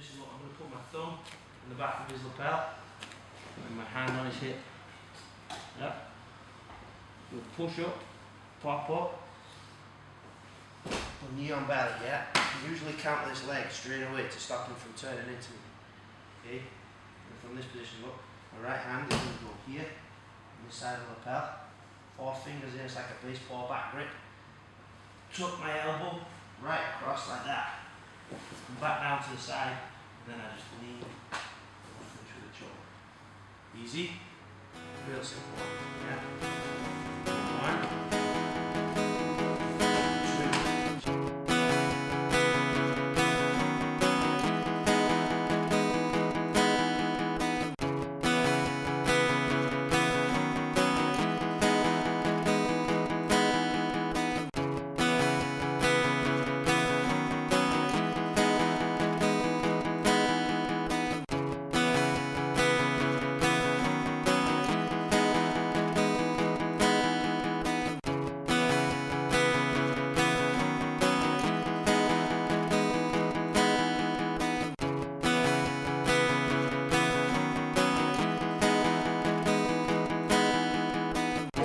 position, look, I'm going to put my thumb in the back of his lapel and my hand on his hip. Yep. You'll push up, pop up. Put knee on belly, yeah? Usually counter this leg straight away to stop him from turning into me. Okay? And from this position, look, my right hand is going to go here, on this side of the lapel. 4 fingers in, it's like a baseball bat grip. Tuck my elbow right across like that. And back down to the side, and then I just lean and finish with a choke. Easy, real simple. Yeah. 1, 2.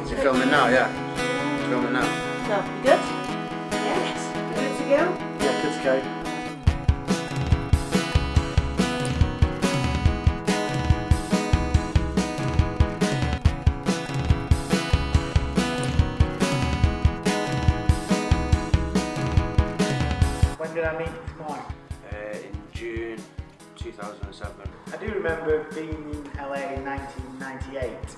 You're filming now, yeah? You're filming now. So, you good? Yes. Good to go? Yeah, good to go. When did I meet Mark? In June 2007. I do remember being in LA in 1998.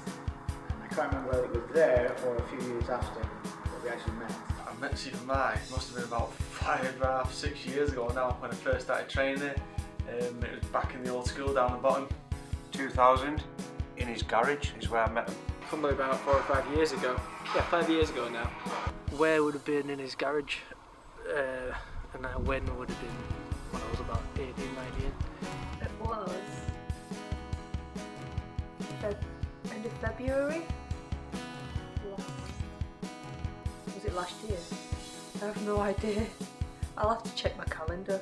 I can't remember whether it was there or a few years after that we actually met. I met Sifu Mark, it must have been about 5.5, 6 years ago now when I first started training it. It was back in the old school down the bottom. 2000, in his garage is where I met him. Probably about 4 or 5 years ago. Yeah, 5 years ago now. Where would have been in his garage, and that when would have been when I was about 18, 19. It was end of February. Was it last year? I have no idea. I'll have to check my calendar.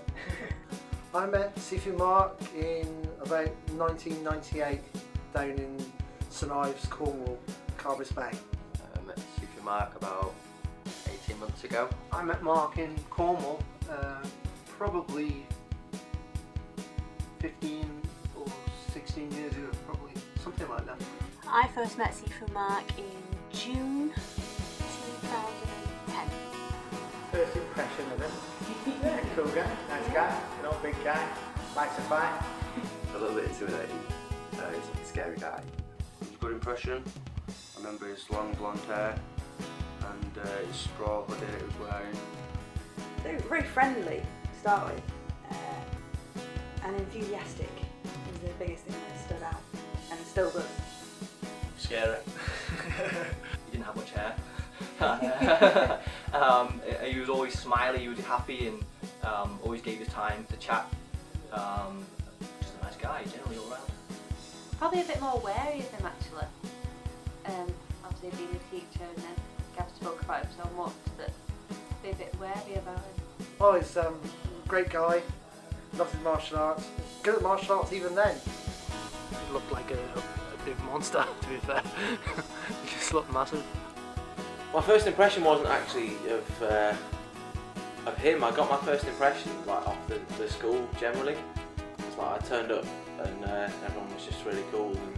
I met Sifu Mark in about 1998 down in St Ives, Cornwall, Carbis Bay. I met Sifu Mark about 18 months ago. I met Mark in Cornwall probably 15 or 16 years ago, probably something like that. I first met Sifu Mark in June 2010. First impression of him? Yeah, cool guy, nice guy, big guy, likes to fight. A little bit intimidating. He's a scary guy. It was a good impression. I remember his long blonde hair and his straw hoodie he was wearing. They were very friendly to start with, and enthusiastic was the biggest thing that stood out, and still does. Scary. He didn't have much hair. He was always smiley, he was happy, and always gave his time to chat. Just a nice guy, generally all around. Probably a bit more wary of him actually. Obviously being a teacher, and then Gav spoke about him so much that I'd be a bit wary about him. Oh, he's a great guy, loves his martial arts, good at martial arts even then. He looked like a big monster, to be fair. He just looked massive. My first impression wasn't actually of him. I got my first impression like off the school generally. It's like I turned up and everyone was just really cool and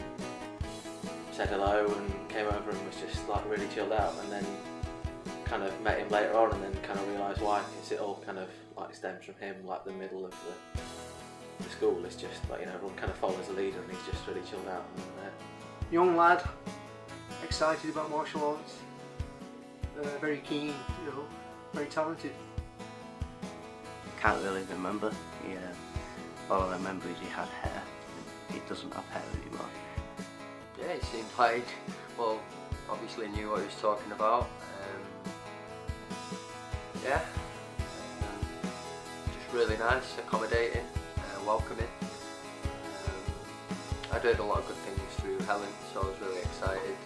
said hello and came over and was just like really chilled out, and then kind of met him later on and then kind of realised why, because it all kind of like stems from him, like the middle of the school. It's just like, you know, everyone kind of follows the leader and he's just really chilled out. And, Young lad, excited about martial arts, very keen, very talented. Can't really remember. All I remember is he had hair. He doesn't have hair anymore. Yeah, he seemed like, well, obviously knew what he was talking about. Yeah, just really nice, accommodating, welcoming. I'd heard a lot of good things through Helen, so I was really excited.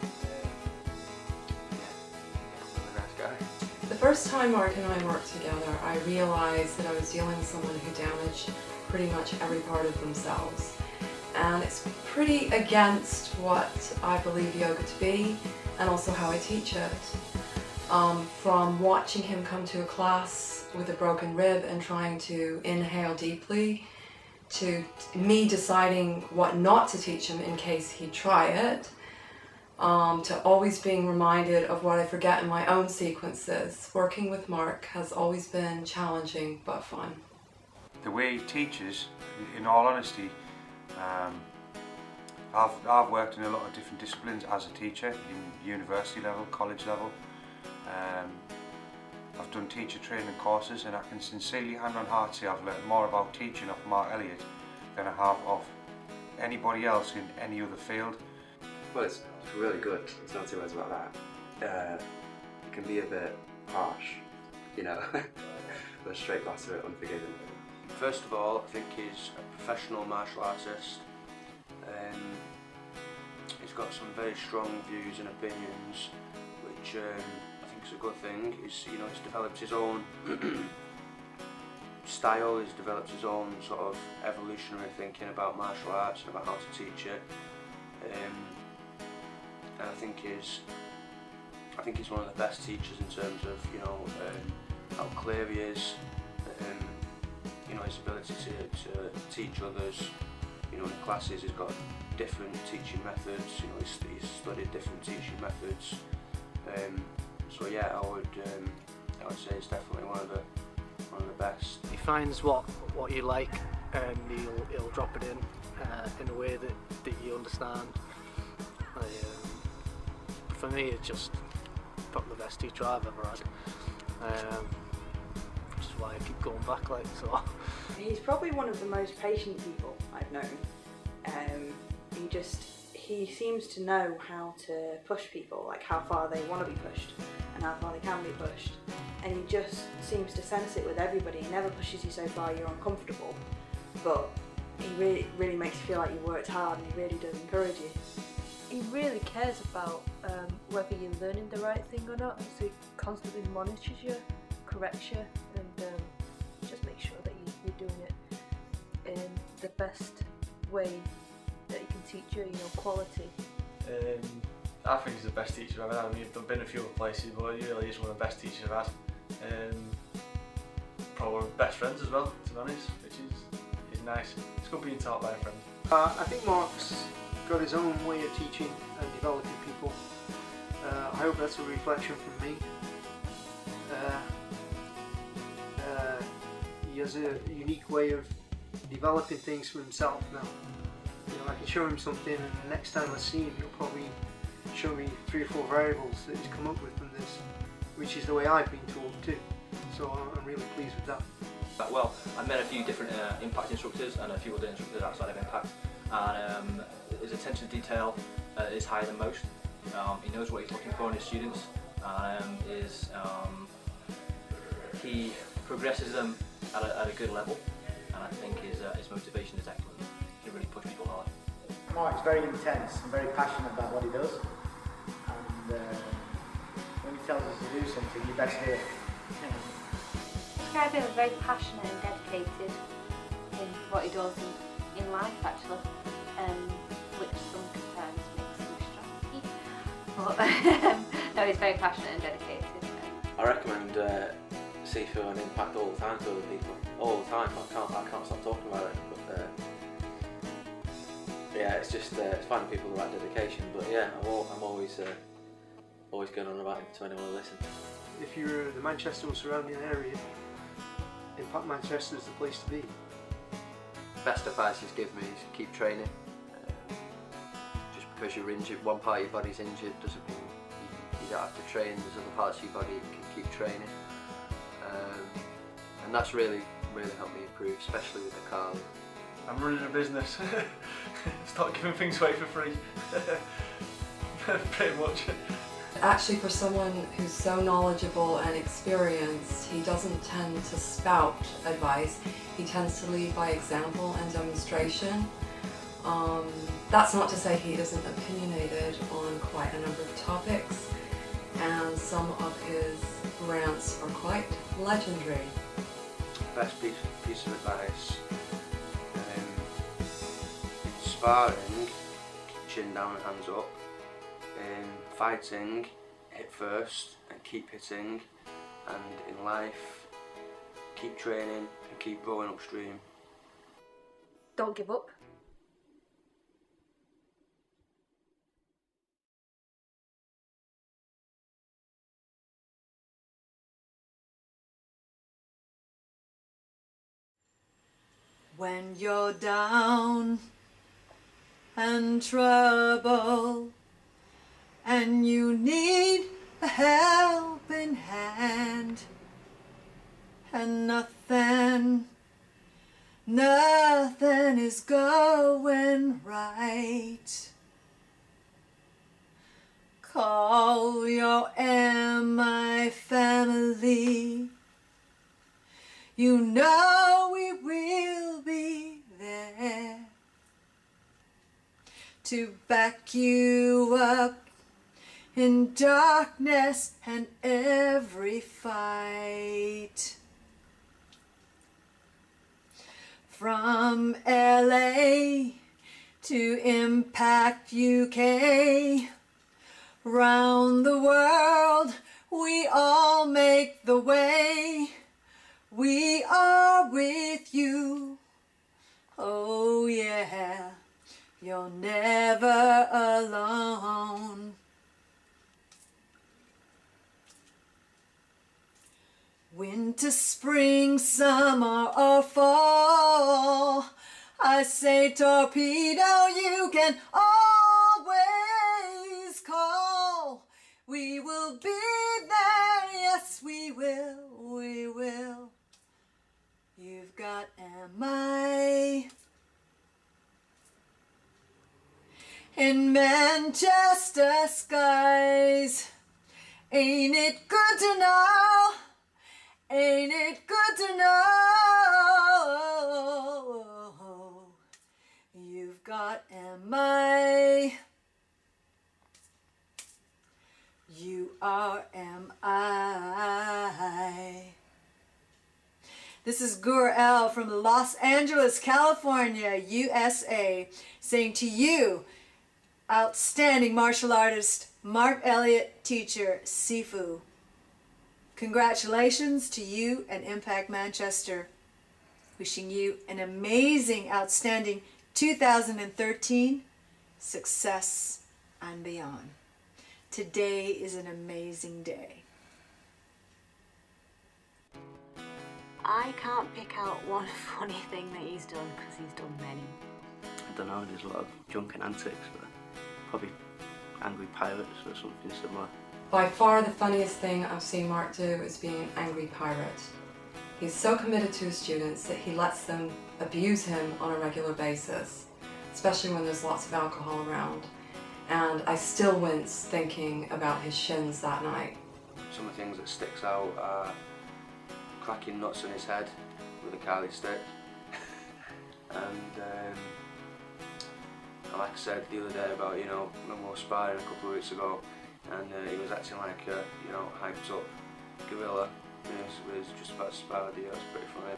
Yeah, really nice guy. The first time Mark and I worked together, I realised that I was dealing with someone who damaged pretty much every part of themselves. And it's pretty against what I believe yoga to be, and also how I teach it. From watching him come to a class with a broken rib and trying to inhale deeply, to me deciding what not to teach him in case he'd try it, to always being reminded of what I forget in my own sequences. Working with Mark has always been challenging but fun. The way he teaches, in all honesty, I've worked in a lot of different disciplines as a teacher, in university level, college level. I've done teacher training courses, and I can sincerely, hand on heart, say I've learned more about teaching off Mark Elliot than I have of anybody else in any other field. Well, it's really good. There's no two words about that. It can be a bit harsh, you know, but a straight glass of it, unforgiving. First of all, I think he's a professional martial artist. He's got some very strong views and opinions, which I think is a good thing. He's developed his own style. He's developed his own sort of evolutionary thinking about martial arts and about how to teach it. And I think he's one of the best teachers in terms of how clear he is. His ability to teach others. In classes, he's got different teaching methods. He's studied different teaching methods. So yeah, I would say it's definitely one of the best. He finds what you like, and he'll drop it in a way that you understand. For me, it's just probably the best teacher I've ever had. Which is why I keep going back like so. He's probably one of the most patient people I've known. He seems to know how to push people, like how far they want to be pushed and how far they can be pushed. And he just seems to sense it with everybody. He never pushes you so far you're uncomfortable, but he really makes you feel like you worked hard, and he really does encourage you. He really cares about whether you're learning the right thing or not, so he constantly monitors you, corrects you, and just makes sure that you're doing it in the best way that he can teach you, quality. I think he's the best teacher I've ever had. I mean, I've been a few other places, but he really is one of the best teachers I've had. Probably one of the best friends as well, to be honest, which is nice. It's good being taught by a friend. I think Mark's got his own way of teaching and developing people. I hope that's a reflection from me. He has a unique way of developing things for himself now. I can show him something, and the next time I see him, he'll probably show me 3 or 4 variables that he's come up with from this, which is the way I've been taught too. So I'm really pleased with that. Well, I've met a few different impact instructors and a few other instructors outside of impact, and his attention to detail is higher than most. He knows what he's looking for in his students, and he progresses them at a good level, and I think his motivation is excellent. He really pushes people hard. Mark's very intense and very passionate about what he does, and when he tells us to do something, you best do it. Describe him as very passionate and dedicated in what he does in life, actually, which sometimes makes him strong. But no, he's very passionate and dedicated. I recommend Sifu and Impact all the time to other people. All the time. I can't stop talking about it. But yeah, it's just it's finding people with the right dedication. But yeah, I'm always going on about it to anyone who listens. If you're the Manchester or surrounding area, Impact Manchester is the place to be. Best advice he's given me is keep training. Just because you're injured, one part of your body's injured doesn't mean you don't have to train. There's other parts of your body you can keep training. And that's really helped me improve, especially with the car. I'm running a business. Start giving things away for free. Pretty much. Actually, for someone who's so knowledgeable and experienced, he doesn't tend to spout advice. He tends to lead by example and demonstration. That's not to say he isn't opinionated on quite a number of topics. and some of his rants are quite legendary. Best piece of advice, sparring, chin down and hands up. Fighting, hit first and keep hitting, and in life, keep training and keep rowing upstream. Don't give up. When you're down and trouble and you need a helping hand and nothing is going right, call your MI family. You know we will be there to back you up in darkness and every fight. From LA to Impact UK, round the world we all make the way. We are with you, oh yeah, you're never alone. Winter, spring, summer or fall, I say torpedo, you can always call. We will be there, yes we will, we will. You've got MI in Manchester skies. Ain't it good to know? Ain't it good to know? You've got MI. You are MI. This is Gur-El from Los Angeles, California, USA, saying to you, outstanding martial artist, Mark Elliot, teacher, Sifu. Congratulations to you and Impact Manchester. Wishing you an amazing, outstanding 2013 success and beyond. Today is an amazing day. I can't pick out one funny thing that he's done because he's done many. I don't know, there's a lot of junk and antics, but probably angry pirates or something similar. By far the funniest thing I've seen Mark do is being an angry pirate. He's so committed to his students that he lets them abuse him on a regular basis, especially when there's lots of alcohol around. And I still wince thinking about his shins that night. Some of the things that sticks out are cracking nuts on his head with a Carly stick. And like I said the other day about, when we were sparring a couple of weeks ago, and he was acting like a, hyped up gorilla. He was just about to spar with you. It was pretty funny.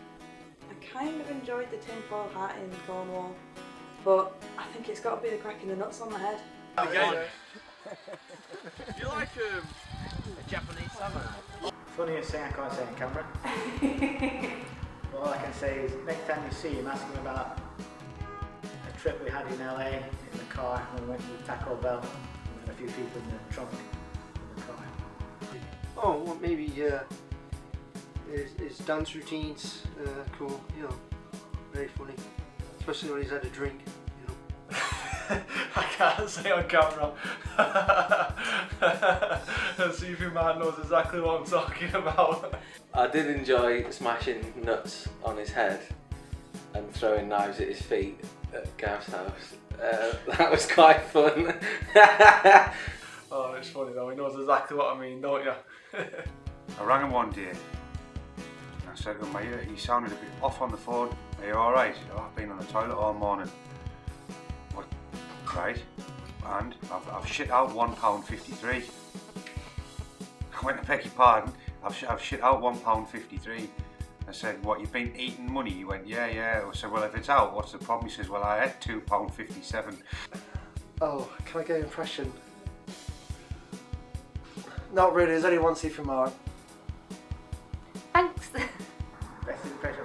I kind of enjoyed the tinfoil hat in Cornwall, but I think it's got to be the cracking the nuts on the head. You like a Japanese samurai? Funniest thing I can't say on camera. All I can say is next time you see him, ask him about a trip we had in LA in the car when we went to Taco Bell. And a few people in the trunk of the car. Oh, well, maybe his dance routines, cool, very funny, especially when he's had a drink, I can't say on camera. Sifu Mark knows exactly what I'm talking about. I did enjoy smashing nuts on his head and throwing knives at his feet at Gav's house. That was quite fun. Oh, it's funny though, he knows exactly what I mean, don't you? I rang him one day. I said to him, mate, you sounded a bit off on the phone. Are you alright? I've been on the toilet all morning. What? Right. And I've shit out £1.53. I went to beg your pardon, I've shit out £1.53. I said, what, you've been eating money? He went, yeah. I said, well, if it's out, what's the problem? He says, well, I had £2.57. Oh, can I get an impression? Not really, there's only one Sifu Mark. Thanks. Best impression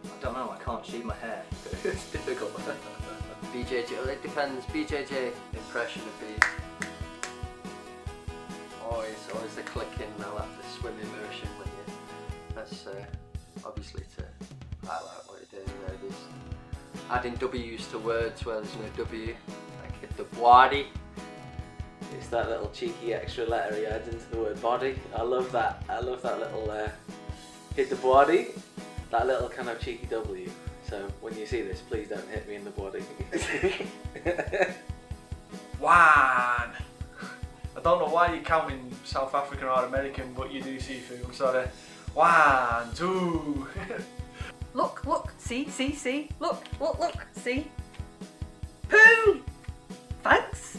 I don't know, I can't shave my hair. It's difficult. BJJ, well, it depends. BJJ impression would be always the clicking. I like the swim immersion when you. That's obviously to highlight what you're doing. You know, there's adding W's to words where there's no W, like hit the body. It's that little cheeky extra letter he adds into the word body. I love that. I love that little hit the body. That little kind of cheeky W. So when you see this, please don't hit me in the body. One. I don't know why you're counting South African or American, but you do Sifu. I'm sorry. 1, 2. Look, see, look, see. Poo! Thanks.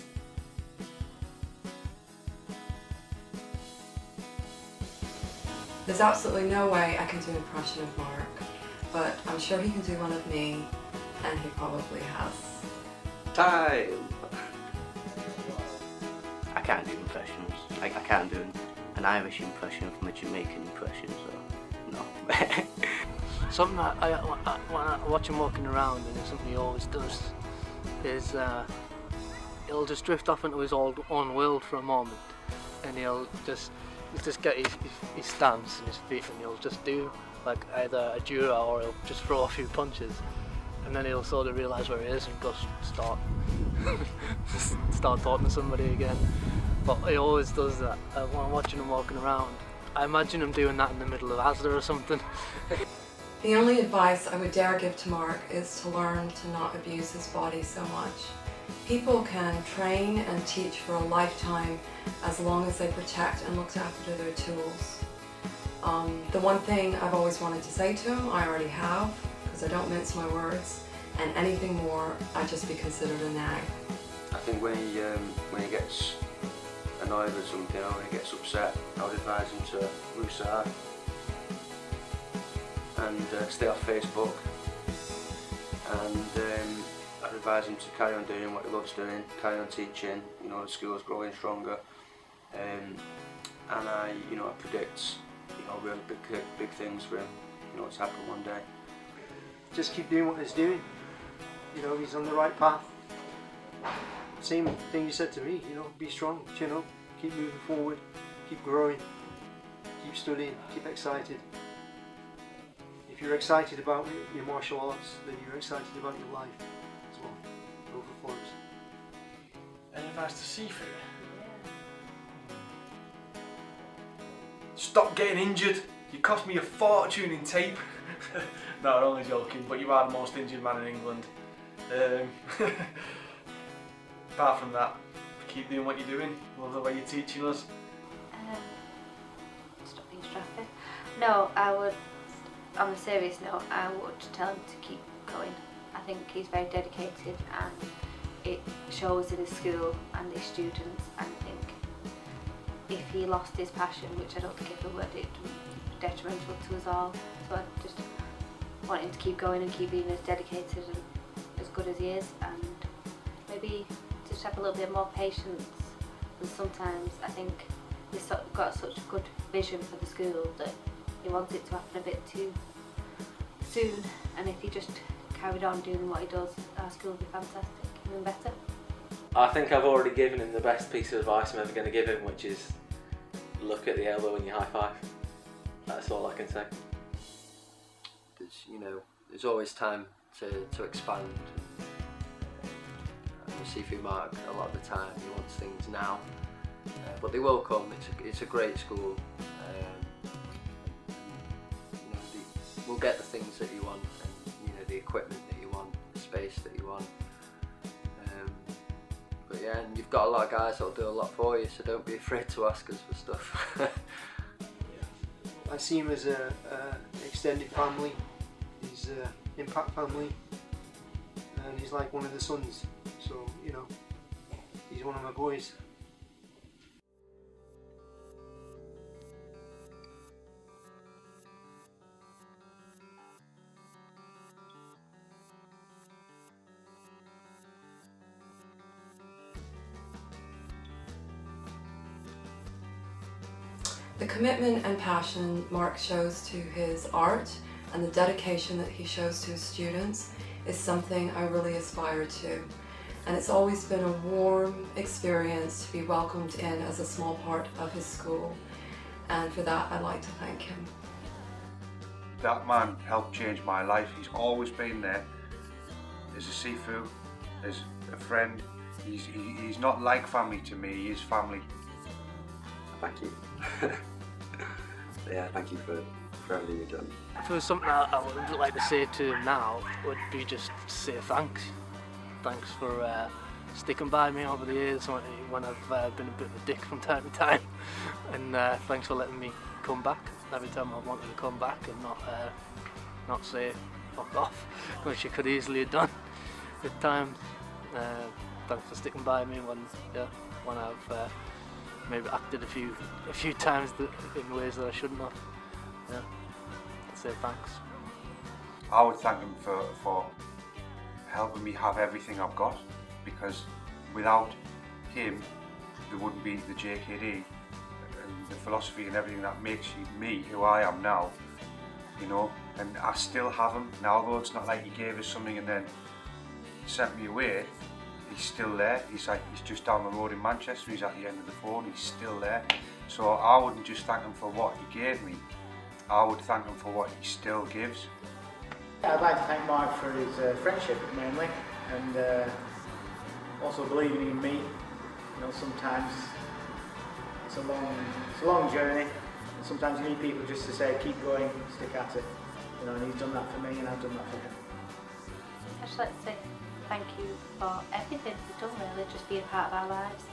There's absolutely no way I can do an impression of Mark, but I'm sure he can do one of me, and he probably has. Time! I can't do impressions. I can't do an Irish impression from a Jamaican impression, so no. Something when I watch him walking around, and something he always does is he'll just drift off into his own world for a moment, and he'll just get his stance and his feet, and he'll just do like either a jura or he'll just throw a few punches, and then he'll sort of realise where he is and go start talking to somebody again. But he always does that. When I'm watching him walking around, I imagine him doing that in the middle of Asda or something. The only advice I would dare give to Mark is to learn to not abuse his body so much. People can train and teach for a lifetime as long as they protect and look after their tools. The one thing I've always wanted to say to him, I already have, because I don't mince my words, and anything more, I'd just be considered a nag. I think when he gets annoyed with something or when he gets upset, I would advise him to woosah and stay off Facebook, and I'd advise him to carry on doing what he loves doing, carry on teaching. You know, the school's growing stronger, and I predict really big things for him. You know, it's happen one day. Just keep doing what he's doing. You know, he's on the right path. Same thing you said to me, you know, be strong, chin up, keep moving forward, keep growing, keep studying, keep excited. If you're excited about your martial arts, then you're excited about your life as well. Overflows. Any advice to Sifu? Stop getting injured. You cost me a fortune in tape. No, I'm only joking, but you are the most injured man in England. Apart from that, keep doing what you're doing. Love the way you're teaching us. Stop being strappy. No, I would, on a serious note, I would tell him to keep going. I think he's very dedicated, and it shows in his school and his students, and I think if he lost his passion, which I don't think ever would, it would be detrimental to us all. So I just want him to keep going and keep being as dedicated and as good as he is, and maybe just have a little bit more patience. And sometimes I think he's got such a good vision for the school that he wants it to happen a bit too soon, and if he just carried on doing what he does, our school would be fantastic, even better. I think I've already given him the best piece of advice I'm ever going to give him, which is look at the elbow when you high five. That's all I can say. There's always time to expand. Sifu Mark, a lot of the time, he wants things now, but they will come. It's a great school. We'll get the things that you want, and the equipment that you want, the space that you want. But yeah, and you've got a lot of guys that'll do a lot for you, so don't be afraid to ask us for stuff. I see him as an extended family. He's an impact family, and he's like one of the sons. So he's one of my boys. The commitment and passion Mark shows to his art and the dedication that he shows to his students is something I really aspire to. And it's always been a warm experience to be welcomed in as a small part of his school. And for that, I'd like to thank him. That man helped change my life. He's always been there as a Sifu, as a friend. He's not like family to me, he is family. Thank you. Yeah, thank you for everything you've done. If there was something I would like to say to him now, it would be just say thanks. Thanks for sticking by me over the years when I've been a bit of a dick from time to time, and thanks for letting me come back every time I wanted to come back and not say fuck off, which you could easily have done at times. Thanks for sticking by me when I've maybe acted a few times in ways that I shouldn't have. Yeah, I'd say thanks. I would thank him for helping me have everything I've got, because without him there wouldn't be the JKD and the philosophy and everything that makes me who I am now, you know. And I still have him now, though. It's not like he gave us something and then sent me away. He's still there. He's just down the road in Manchester. He's at the end of the phone. He's still there. So I wouldn't just thank him for what he gave me. I would thank him for what he still gives. I'd like to thank Mark for his friendship mainly, and also believing in me. You know, sometimes it's a long journey, and sometimes you need people just to say, keep going, stick at it. You know, and he's done that for me, and I've done that for him. I'd just like to say thank you for everything you've done, really, just being part of our lives.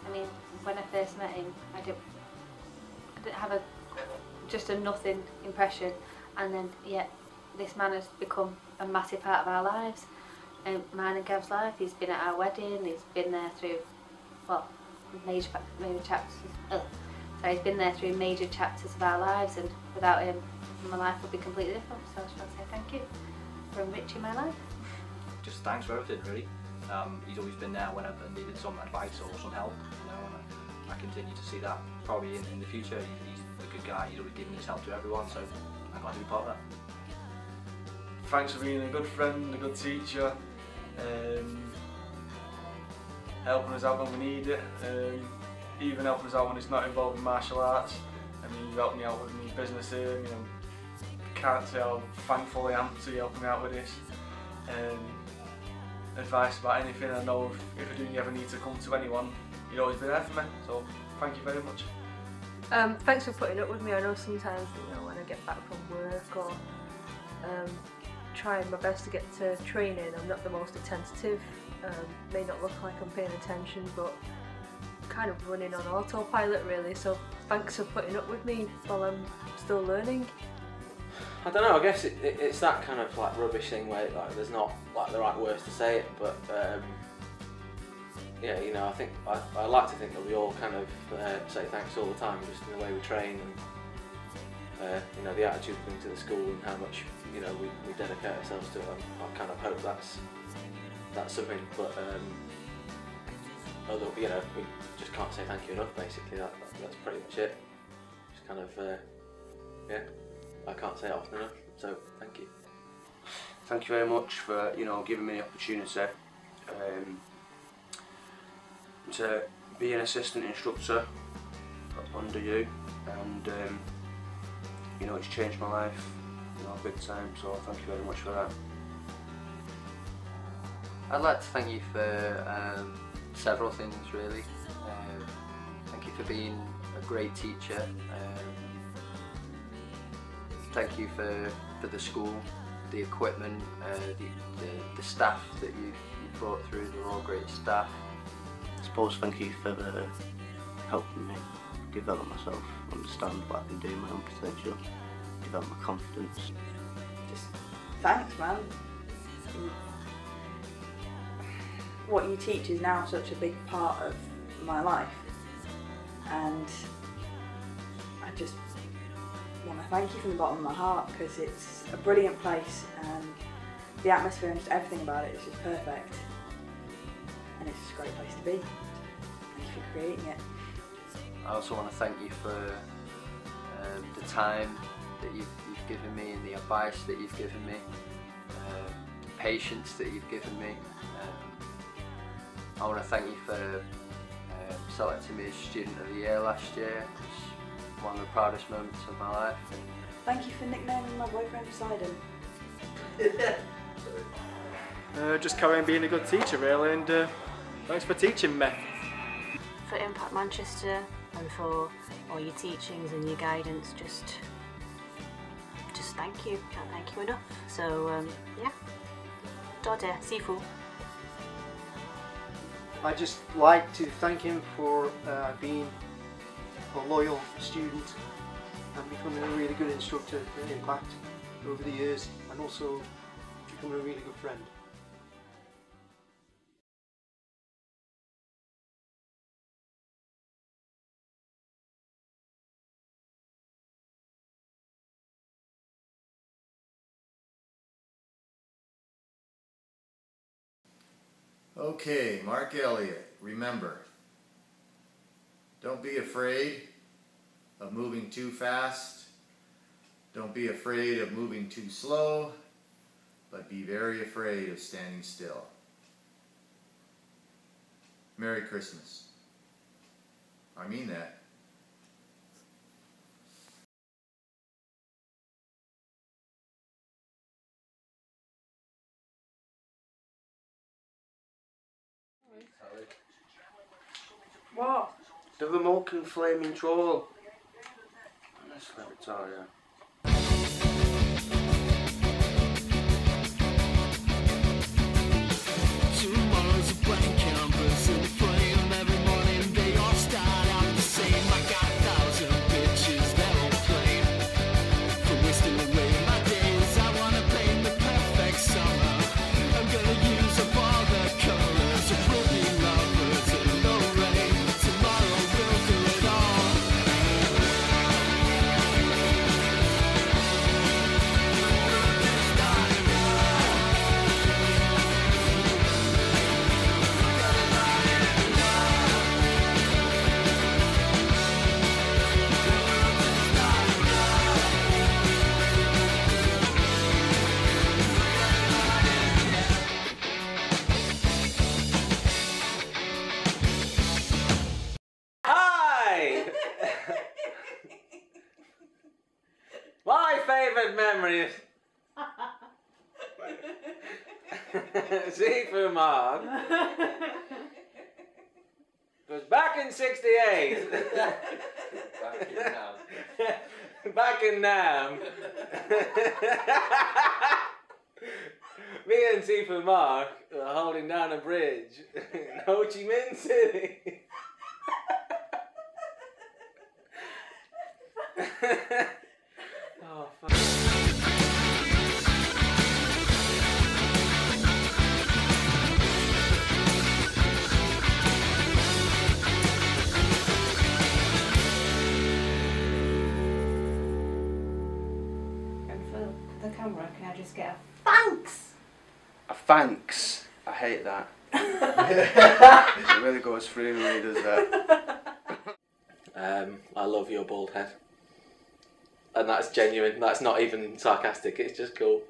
I mean, when I first met him, I didn't have just a nothing impression, and then yet this man has become a massive part of our lives. Mine and Gav's life. He's been at our wedding. He's been there through, well, major chapters. So he's been there through major chapters of our lives, and without him, my life would be completely different. So I just want to say thank you for enriching my life. Just thanks for everything, really. He's always been there whenever I needed some advice or some help, you know, and I continue to see that probably in the future. He's a good guy. He's always giving his help to everyone, so I'm glad to be part of that. Thanks for being a good friend, a good teacher, helping us out when we need it, even helping us out when it's not involved in martial arts. I mean, you've helped me out with my business here, you know, can't say how thankful I am to you helping me out with this. Advice about anything, I know if you ever need to come to anyone, you'd always be there for me, so thank you very much. Thanks for putting up with me. I know sometimes, you know, when I get back from work or trying my best to get to training, I'm not the most attentive, may not look like I'm paying attention, but kind of running on autopilot really, so thanks for putting up with me while I'm still learning. I don't know, I guess it's that kind of like rubbish thing where like there's not like the right words to say it, but yeah, you know, I think I like to think that we all kind of say thanks all the time, just in the way we train and you know, the attitude we bring to the school and how much, you know, we dedicate ourselves to it. I kind of hope that's something, but although, you know, we just can't say thank you enough. Basically, that's pretty much it. Just kind of yeah, I can't say it often enough. So thank you. Thank you very much for, you know, giving me the opportunity to be an assistant instructor under you, and you know, it's changed my life, you know, big time. So thank you very much for that. I'd like to thank you for several things, really. Thank you for being a great teacher. Thank you for the school, the equipment, the staff that you brought through. They're all great staff. I suppose thank you for helping me develop myself, understand what I can do, my own potential, develop my confidence. Just thanks, man. what you teach is now such a big part of my life, and I just want to thank you from the bottom of my heart, because it's a brilliant place and the atmosphere and just everything about it is just perfect, and it's just a great place to be. Thank you for creating it. I also want to thank you for the time that you've given me and the advice that you've given me, the patience that you've given me. I want to thank you for selecting me as Student of the Year last year. It's one of the proudest moments of my life. Thank you for nicknaming my boyfriend Poseidon. Just carry on being a good teacher, really, and thanks for teaching me. For Impact Manchester and for all your teachings and your guidance, just thank you. Can't thank you enough. So yeah, Dode, Sifu. I'd just like to thank him for being a loyal student and becoming a really good instructor at Impact over the years, and also becoming a really good friend. Okay, Mark Elliot, remember, don't be afraid of moving too fast, don't be afraid of moving too slow, but be very afraid of standing still. Merry Christmas. I mean that. What? The remote can flaming troll. Honestly, Victoria. Tomorrow's a blank canvas in the frame. Every morning they all start out the same. I got 1,000 bitches that will play for wasting away my days. I wanna paint the perfect summer. I'm gonna use up all the colors. We'll be lovers in no rain. Tomorrow we'll do it all. Hi! My favourite memory Sifu Mark was back in '68. Back in Nam. Me and Sifu Mark were holding down a bridge in Ho Chi Minh City. Oh, fuck. And for the camera, can I just get a thanks? A thanks. I hate that. It really goes through me when he does that. I love your bald head. And that's genuine, that's not even sarcastic, it's just cool.